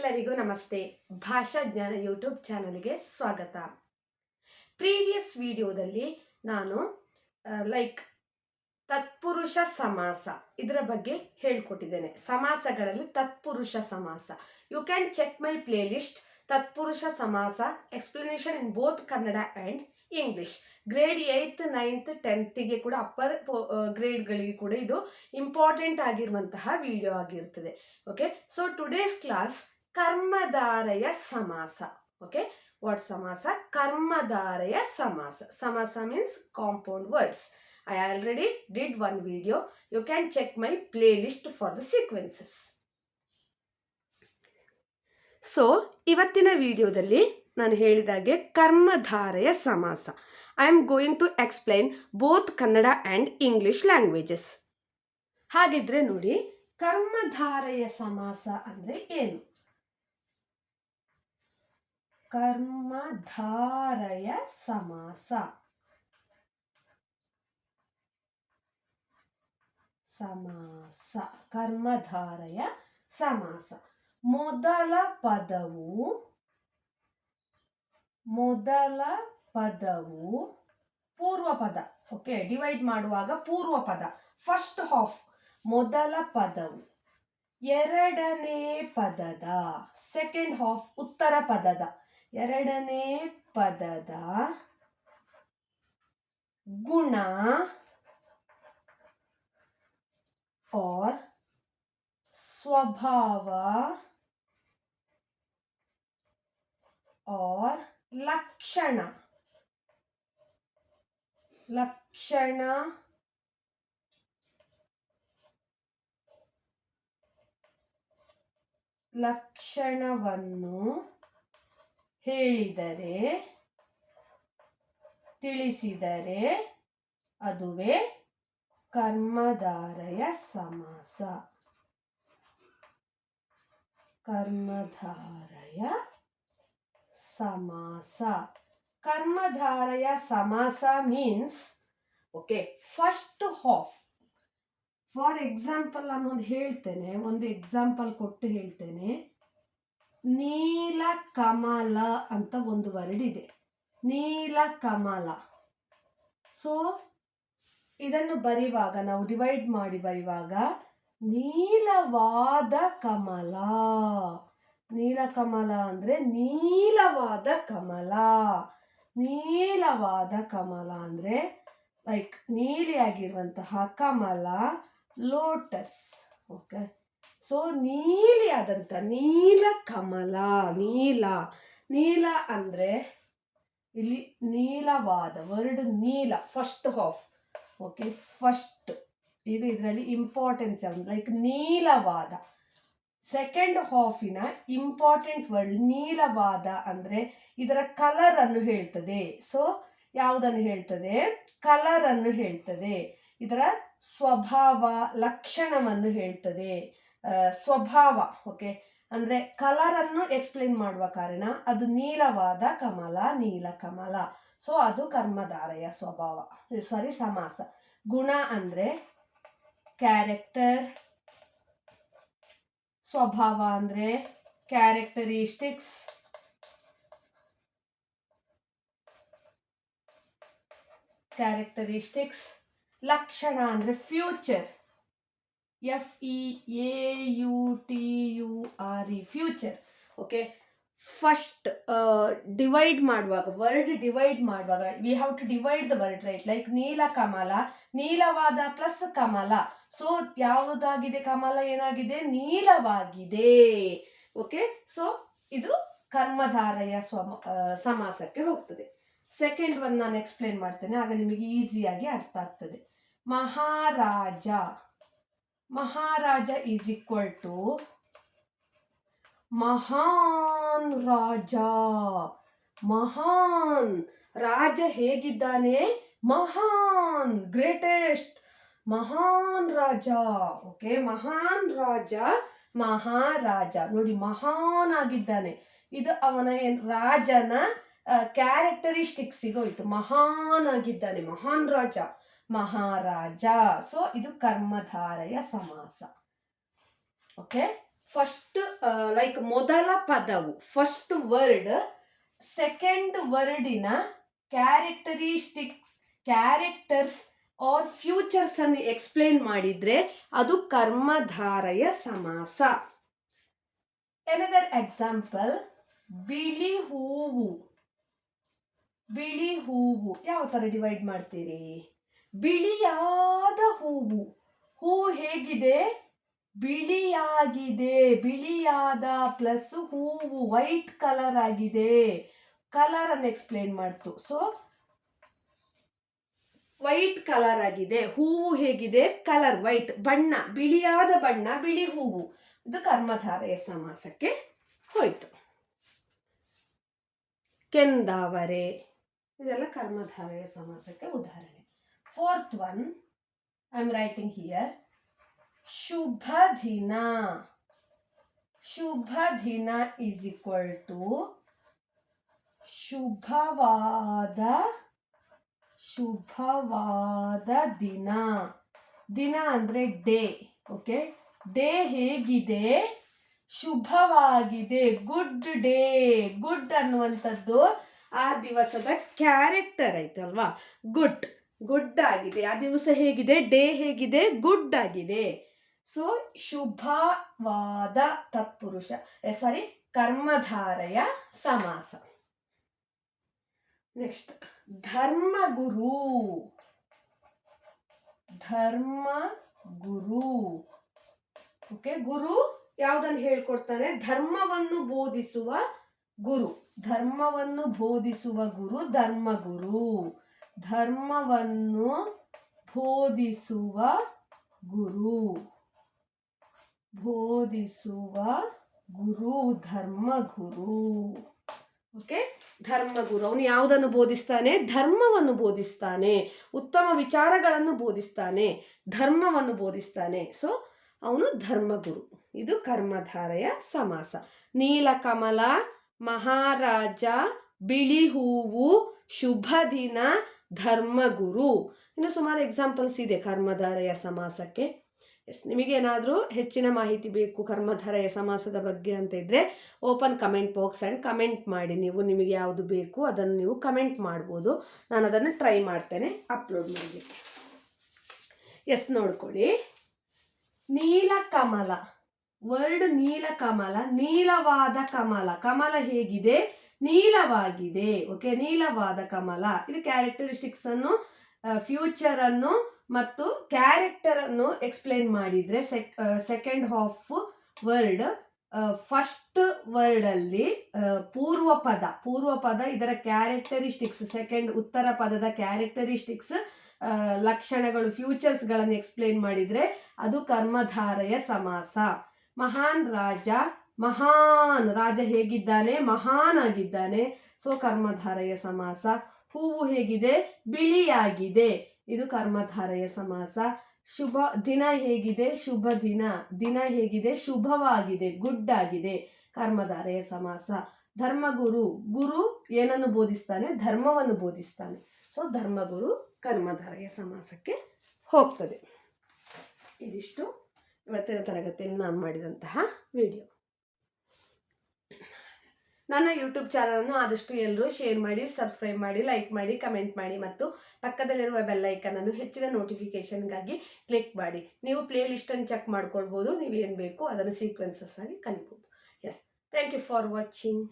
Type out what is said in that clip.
ಎಲ್ಲರಿಗೂ ನಮಸ್ತೆ. ಭಾಷಾ ಜ್ಞಾನ ಯೂಟ್ಯೂಬ್ ಚಾನಲ್ಗೆ ಸ್ವಾಗತ. ಪ್ರೀವಿಯಸ್ ವಿಡಿಯೋದಲ್ಲಿ ನಾನು ತತ್ಪುರುಷ ಸಮಾಸ ಇದರ ಬಗ್ಗೆ ಹೇಳ್ಕೊಟ್ಟಿದ್ದೇನೆ. ಸಮಾಸಗಳಲ್ಲಿ ತತ್ಪುರುಷ ಸಮಾಸ. You can check my playlist ತತ್ಪುರುಷ ಸಮಾಸ explanation in both Kannada and English. Grade 8th 9th 10th ಕೂಡ ಅಪ್ಪರ್ ಗ್ರೇಡ್ಗಳಿಗೆ ಕೂಡ ಇದು ಇಂಪಾರ್ಟೆಂಟ್ ಆಗಿರುವಂತಹ ವಿಡಿಯೋ ಆಗಿರ್ತದೆ. ಓಕೆ, ಸೊ ಟುಡೇಸ್ ಕ್ಲಾಸ್ ಕರ್ಮಧಾರಯ ಸಮಾಸ. ಓಕೆ, ವಾಟ್ ಸಮಾಸ? ಕರ್ಮಧಾರಯ ಸಮಾಸ. ಸಮಾಸ means compound words. I already did one video. You can check my playlist for the sequences. So ಇವತ್ತಿನ ವಿಡಿಯೋದಲ್ಲಿ ನಾನು ಹೇಳಿದಾಗೆ ಕರ್ಮಧಾರಯ ಸಮಾಸ. I am going to explain both Kannada and English languages. ಹಾಗಿದ್ರೆ ನೋಡಿ, ಕರ್ಮಧಾರಯ ಸಮಾಸ ಅಂದರೆ ಏನು? ಕರ್ಮಧಾರಯ ಸಮಾಸ ಕರ್ಮಧಾರಯ ಸಮಾಸ. ಮೊದಲ ಪದವು ಪೂರ್ವ ಪದ. ಓಕೆ, ಡಿವೈಡ್ ಮಾಡುವಾಗ ಪೂರ್ವ ಪದ ಫಸ್ಟ್ ಹಾಫ್ ಮೊದಲ ಪದವು, ಎರಡನೇ ಪದದ ಸೆಕೆಂಡ್ ಹಾಫ್ ಉತ್ತರ ಪದದ ಎರಡನೇ ಪದದ ಗುಣ और स्वभाव और ಲಕ್ಷಣವನ್ನು ಹೇಳಿದರೆ, ತಿಳಿಸಿದರೆ ಅದುವೇ ಕರ್ಮಧಾರಯ ಸಮಾಸ. ಕರ್ಮಧಾರಯ ಸಮಾಸ. ಕರ್ಮಧಾರಯ ಸಮಾಸ means, okay, first half. For example ನಾನು ಒಂದು ಎಕ್ಸಾಂಪಲ್ ಕೊಟ್ಟು ಹೇಳ್ತೇನೆ. ನೀಲಕಮಲ ಅಂತ ಒಂದು ವರ್ಡ್ ಇದೆ, ನೀಲಕಮಲ. ಸೊ ಇದನ್ನು ಬರೆಯುವಾಗ, ನಾವು ಡಿವೈಡ್ ಮಾಡಿ ಬರೆಯುವಾಗ, ನೀಲವಾದ ಕಮಲ. ನೀಲಕಮಲ ಅಂದ್ರೆ ನೀಲವಾದ ಕಮಲ. ನೀಲವಾದ ಕಮಲ ಅಂದ್ರೆ ಲೈಕ್ ನೀಲಿಯಾಗಿರುವಂತಹ ಕಮಲ, ಲೋಟಸ್. ಓಕೆ, ಸೊ ನೀಲಿಯಾದಂಥ ನೀಲಕಮಲ. ನೀಲ ಅಂದ್ರೆ ಇಲ್ಲಿ ನೀಲವಾದ ವರ್ಡ್ ನೀಲ ಫಸ್ಟ್ ಹಾಫ್. ಓಕೆ, ಫಸ್ಟ್ ಈಗ ಇದರಲ್ಲಿ ಇಂಪಾರ್ಟೆನ್ಸ್ ಯಾವುದು? ಲೈಕ್ ನೀಲವಾದ. ಸೆಕೆಂಡ್ ಹಾಫಿನ ಇಂಪಾರ್ಟೆಂಟ್ ವರ್ಡ್ ನೀಲವಾದ ಅಂದ್ರೆ ಇದರ ಕಲರ್ ಅನ್ನು ಹೇಳ್ತದೆ. ಸೊ ಯಾವುದನ್ನು ಹೇಳ್ತದೆ? ಕಲರ್ ಅನ್ನು ಹೇಳ್ತದೆ. ಇದರ ಸ್ವಭಾವ, ಲಕ್ಷಣವನ್ನು ಹೇಳ್ತದೆ. ಸ್ವಭಾವ, ಓಕೆ, ಅಂದ್ರೆ ಕಲರ್ ಅನ್ನು ಎಕ್ಸ್ಪ್ಲೇನ್ ಮಾಡುವ ಕಾರಣ ಅದು ನೀಲವಾದ ಕಮಲ, ನೀಲಕಮಲ. ಸೊ ಅದು ಕರ್ಮಧಾರಯ ಸಮಾಸ. ಗುಣ ಅಂದ್ರೆ ಕ್ಯಾರೆಕ್ಟರ್, ಸ್ವಭಾವ ಅಂದ್ರೆ ಕ್ಯಾರೆಕ್ಟರಿಸ್ಟಿಕ್ಸ್, ಲಕ್ಷಣ ಅಂದ್ರೆ feature, FEAUTURE, feature. Okay, first divide ಮಾಡುವಾಗ, ವರ್ಡ್ ಡಿವೈಡ್ ಮಾಡುವಾಗ we have to divide the word, right? Like ನೀಲಕಮಲ, ನೀಲವಾದ ಪ್ಲಸ್ ಕಮಲ. ಸೊ ಯಾವುದಾಗಿದೆ? ಕಮಲ ಏನಾಗಿದೆ? ನೀಲವಾಗಿದೆ. ಓಕೆ, ಸೊ ಇದು ಕರ್ಮಧಾರಯ ಸಮಾಸಕ್ಕೆ ಹೋಗ್ತದೆ. ಸೆಕೆಂಡ್ ಒನ್ ನಾನು ಎಕ್ಸ್ಪ್ಲೇನ್ ಮಾಡ್ತೇನೆ, ಆಗ ನಿಮಗೆ ಈಸಿಯಾಗಿ ಅರ್ಥ ಆಗ್ತದೆ. ಮಹಾರಾಜ ಈಸ್ ಈಕ್ವಲ್ ಟು ಮಹಾನ್ ರಾಜ. ಮಹಾನ್ ರಾಜ ಹೇಗಿದ್ದಾನೆ? ಮಹಾನ್, ಗ್ರೇಟೆಸ್ಟ್, ಮಹಾನ್ ರಾಜ. ಓಕೆ, ಮಹಾನ್ ರಾಜ, ಮಹಾರಾಜ. ನೋಡಿ, ಮಹಾನ್ ಆಗಿದ್ದಾನೆ. ಇದು ಅವನ ರಾಜನ ಕ್ಯಾರೆಕ್ಟರಿಸ್ಟಿಕ್ಸ್ ಹೋಯ್ತು. ಮಹಾನ್ ಆಗಿದ್ದಾನೆ, ಮಹಾನ್ ರಾಜ, ಮಹಾರಾಜ. ಸೊ ಇದು ಕರ್ಮಧಾರಯ ಸಮಾಸ. ಓಕೆ, ಫಸ್ಟ್ ಲೈಕ್ ಮೊದಲ ಪದವು ಫಸ್ಟ್ ವರ್ಡ್ ಸೆಕೆಂಡ್ ವರ್ಡಿನ ಕ್ಯಾರೆಕ್ಟರ್ಸ್ ಆರ್ ಫ್ಯೂಚರ್ಸ್ ಅನ್ನು ಎಕ್ಸ್ಪ್ಲೇನ್ ಮಾಡಿದ್ರೆ ಅದು ಕರ್ಮಧಾರಯ ಸಮಾಸ. ಎನದರ್ ಎಕ್ಸಾಂಪಲ್, ಬಿಳಿ ಹೂವು. ಬಿಳಿ ಹೂವು ಯಾವ ತರ ಡಿವೈಡ್ ಮಾಡ್ತೀರಿ? ಬಿಳಿಯಾದ ಹೂವು. ಹೂವು ಹೇಗಿದೆ? ಬಿಳಿಯಾಗಿದೆ. ಬಿಳಿಯಾದ ಪ್ಲಸ್ ಹೂವು ವೈಟ್ ಕಲರ್ ಆಗಿದೆ. ಕಲರ್ ಅನ್ನು ಎಕ್ಸ್ಪ್ಲೇನ್ ಮಾಡ್ತು. ಸೊ ವೈಟ್ ಕಲರ್ ಆಗಿದೆ. ಹೂವು ಹೇಗಿದೆ? ಕಲರ್ ವೈಟ್, ಬಣ್ಣ, ಬಿಳಿಯಾದ ಬಣ್ಣ, ಬಿಳಿ ಹೂವು. ಇದು ಕರ್ಮಧಾರಯ ಸಮಾಸಕ್ಕೆ ಹೋಯ್ತು. ಕೆಂದಾವರೆ, ಇದೆಲ್ಲ ಕರ್ಮಧಾರಯ ಸಮಾಸಕ್ಕೆ ಉದಾಹರಣೆ. Fourth one I am writing here, ಶುಭ ದಿನ. ಶುಭ ದಿನ ಈಸ್ ಈಕ್ವಲ್ ಟು ಶುಭವಾದ ದಿನ. ದಿನ ಅಂದ್ರೆ ಡೇ. ಓಕೆ, ಡೇ ಹೇಗಿದೆ? ಶುಭವಾಗಿದೆ. Good day. ಗುಡ್ ಅನ್ನುವಂಥದ್ದು ಆ ದಿವಸದ ಕ್ಯಾರೆಕ್ಟರ್ ಆಯ್ತು ಅಲ್ವಾ? ಗುಡ್ ಆಗಿದೆ. ಆ ದಿವಸ ಹೇಗಿದೆ? ಡೇ ಹೇಗಿದೆ? ಗುಡ್ ಆಗಿದೆ. ಸೊ ಶುಭವಾದ ತತ್ಪುರುಷ ಕರ್ಮಧಾರಯ ಸಮಾಸ. ನೆಕ್ಸ್ಟ್ ಧರ್ಮಗುರು. ಓಕೆ, ಗುರು ಯಾವುದನ್ನು ಹೇಳ್ಕೊಡ್ತಾನೆ? ಧರ್ಮವನ್ನು ಬೋಧಿಸುವ ಗುರು. ಧರ್ಮವನ್ನು ಬೋಧಿಸುವ ಗುರು ಧರ್ಮಗುರು. ಧರ್ಮವನ್ನು ಬೋಧಿಸುವ ಗುರು ಧರ್ಮಗುರು. ಓಕೆ, ಧರ್ಮಗುರು ಅವನು ಯಾವುದನ್ನು ಬೋಧಿಸ್ತಾನೆ? ಧರ್ಮವನ್ನು ಬೋಧಿಸ್ತಾನೆ. ಉತ್ತಮ ವಿಚಾರಗಳನ್ನು ಬೋಧಿಸ್ತಾನೆ. ಧರ್ಮವನ್ನು ಬೋಧಿಸ್ತಾನೆ. ಸೊ ಅವನು ಧರ್ಮಗುರು. ಇದು ಕರ್ಮಧಾರಯ ಸಮಾಸ. ನೀಲಕಮಲ, ಮಹಾರಾಜ, ಬಿಳಿ ಹೂವು, ಶುಭ ದಿನ, ಧರ್ಮಗುರು. ಇನ್ನು ಸುಮಾರು ಎಕ್ಸಾಂಪಲ್ಸ್ ಇದೆ ಕರ್ಮಧಾರಯ ಸಮಾಸಕ್ಕೆ. ನಿಮಗೇನಾದರೂ ಹೆಚ್ಚಿನ ಮಾಹಿತಿ ಬೇಕು ಕರ್ಮಧಾರಯ ಸಮಾಸದ ಬಗ್ಗೆ ಅಂತ ಇದ್ದರೆ open comment box and comment ಮಾಡಿ. ನಿಮಗೆ ಯಾವುದು ಬೇಕು ಅದನ್ನು ನೀವು ಕಮೆಂಟ್ ಮಾಡ್ಬೋದು. ನಾನು ಅದನ್ನು ಟ್ರೈ ಮಾಡ್ತೇನೆ ಅಪ್ಲೋಡ್ ಮಾಡಲಿಕ್ಕೆ. ನೋಡ್ಕೊಳ್ಳಿ, ನೀಲಕಮಲ. ವರ್ಡ್ ನೀಲಕಮಲ, ನೀಲವಾದ ಕಮಲ. ಕಮಲ ಹೇಗಿದೆ? ನೀಲವಾಗಿದೆ. ಓಕೆ, ನೀಲವಾದ ಕಮಲ. ಇದು ಕ್ಯಾರೆಕ್ಟರಿಸ್ಟಿಕ್ಸ್ ಅನ್ನು, ಫ್ಯೂಚರ್ ಅನ್ನು ಮತ್ತು ಕ್ಯಾರೆಕ್ಟರ್ ಅನ್ನು ಎಕ್ಸ್ಪ್ಲೇನ್ ಮಾಡಿದ್ರೆ second half word, first word ಅಲ್ಲಿ ಪೂರ್ವ ಪದ ಇದರ ಕ್ಯಾರೆಕ್ಟರಿಸ್ಟಿಕ್ಸ್, ಸೆಕೆಂಡ್ ಉತ್ತರ ಪದದ ಕ್ಯಾರೆಕ್ಟರಿಸ್ಟಿಕ್ಸ್, ಲಕ್ಷಣಗಳು, ಫ್ಯೂಚರ್ಸ್ ಗಳನ್ನು ಎಕ್ಸ್ಪ್ಲೇನ್ ಮಾಡಿದ್ರೆ ಅದು ಕರ್ಮಧಾರಯ ಸಮಾಸ. ಮಹಾನ್ ರಾಜ. ಮಹಾನ್ ರಾಜ ಹೇಗಿದ್ದಾನೆ? ಮಹಾನ್ ಆಗಿದ್ದಾನೆ. ಸೊ ಕರ್ಮಧಾರಯ ಸಮಾಸ. ಹೂವು ಹೇಗಿದೆ? ಬಿಳಿಯಾಗಿದೆ. ಇದು ಕರ್ಮಧಾರಯ ಸಮಾಸ. ಶುಭ ದಿನ ಹೇಗಿದೆ? ಶುಭ ದಿನ. ದಿನ ಹೇಗಿದೆ? ಶುಭವಾಗಿದೆ, ಗುಡ್ ಆಗಿದೆ. ಕರ್ಮಧಾರಯ ಸಮಾಸ. ಧರ್ಮಗುರು. ಗುರು ಏನನ್ನು ಬೋಧಿಸ್ತಾನೆ? ಧರ್ಮವನ್ನು ಬೋಧಿಸ್ತಾನೆ. ಸೊ ಧರ್ಮಗುರು ಕರ್ಮಧಾರಯ ಸಮಾಸಕ್ಕೆ ಹೋಗ್ತದೆ. ಇದಿಷ್ಟು ಇವತ್ತಿನ ತರಗತಿಯಲ್ಲಿ ನಾನು ಮಾಡಿದಂತಹ ವಿಡಿಯೋ. ನನ್ನ ಯೂಟ್ಯೂಬ್ ಚಾನಲನ್ನು ಆದಷ್ಟು ಎಲ್ಲರೂ ಶೇರ್ ಮಾಡಿ, ಸಬ್ಸ್ಕ್ರೈಬ್ ಮಾಡಿ, ಲೈಕ್ ಮಾಡಿ, ಕಮೆಂಟ್ ಮಾಡಿ ಮತ್ತು ಪಕ್ಕದಲ್ಲಿರುವ ಬೆಲ್ ಐಕನ್ ಅನ್ನು ಹೆಚ್ಚಿನ ನೋಟಿಫಿಕೇಶನ್ಗಾಗಿ ಕ್ಲಿಕ್ ಮಾಡಿ. ನೀವು ಪ್ಲೇ ಲಿಸ್ಟನ್ನು ಚೆಕ್ ಮಾಡ್ಕೊಳ್ಬೋದು. ನೀವೇನು ಬೇಕು ಅದನ್ನು ಸೀಕ್ವೆನ್ಸಸ್ ಆಗಿ ಕಲಿಬೋದು. Thank you for watching.